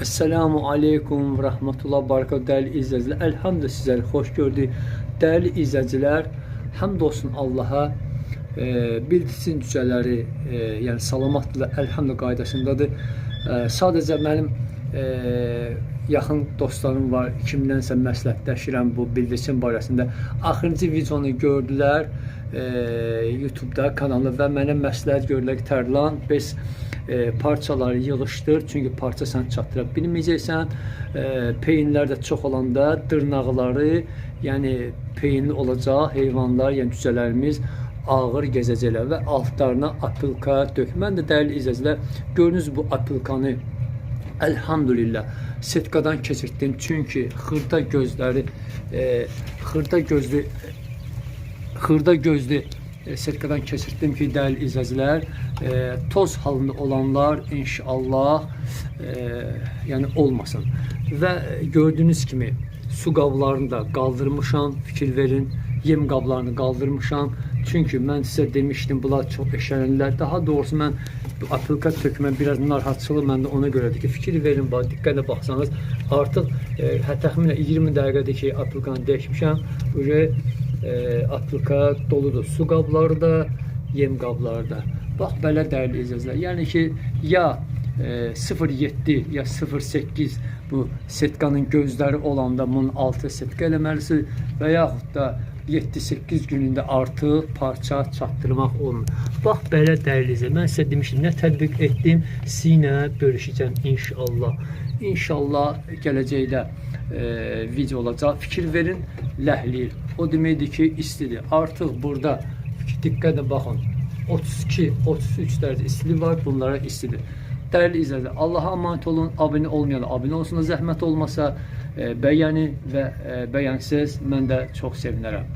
Esselamu Aleyküm ve Rahmetullah Barakatuhu değerli izleyiciler. Elhamdülillah sizleri hoş gördük. Değerli izleyiciler, hamdolsun Allah'a bildirsin cüceleri yani salamatla elhamdülillah qaydasındadır. Sadece benim yaxın dostlarım var. Kimdənsə məsləhətləşirəm bu bildirsin barəsində. Axırıncı videonu gördülər YouTube'da kanalı və mənə məsləhət gördülər ki, Tərlan biz parçaları yığışdır. Çünki parça sən çatdıra bilməyəcəksən. Peyinlər də çox olanda dırnaqları, yəni peyinli olacaq heyvanlar, yəni cücələrimiz ağır gezəcəklər və altlarına apılka dök. Mən də dəyərli izləyicilər, gördünüz bu apılkanı elhamdülillah setkadan keçirtdim. Çünki xırda gözlü setkadan keçirtdim ki, dəyərli izləyicilər, toz halında olanlar inşallah yəni olmasın. Və gördüyünüz kimi su qablarını da qaldırmışam, fikir verin. Yem qablarını qaldırmışam. Çünki mən sizə demişdim, bunlar çox eşələnirlər. Daha doğrusu mən bu apılka tökmə biraz narahatçılıq məndə ona görədir ki, fikir verin, diqqətlə baxsanız, artıq təxminən 20 dəqiqədir ki, apılkanı dəyişmişəm. Apılka doludur. Su qabları da, yem qabları da. Bax, belə dəyərli izləyicilər. Yəni ki, ya 0.7 ya 0.8 bu setkanın gözləri olanda bunun altı setka eləməlisiniz və yaxud da 7-8 günündə artıq parça çatdırmaq olmur. Bax, belə dəyərli izləyicilər. Mən sizə demişdim, nə tətbiq etdim, sizinlə bölüşəcəm inşallah. İnşallah gələcəkdə video olacaq. Fikir verin, ləhliyir. O deməkdir ki, istidir. Artıq burada diqqətlə baxın. 32-33 dərəcə istilik var, bunlara istidir. Dəyərli izləyicilər, Allaha əmanət olun, abunə olmayan abunə olsun, zəhmət olmasa bəyənin və bəyənsiz mən də çox sevinərəm.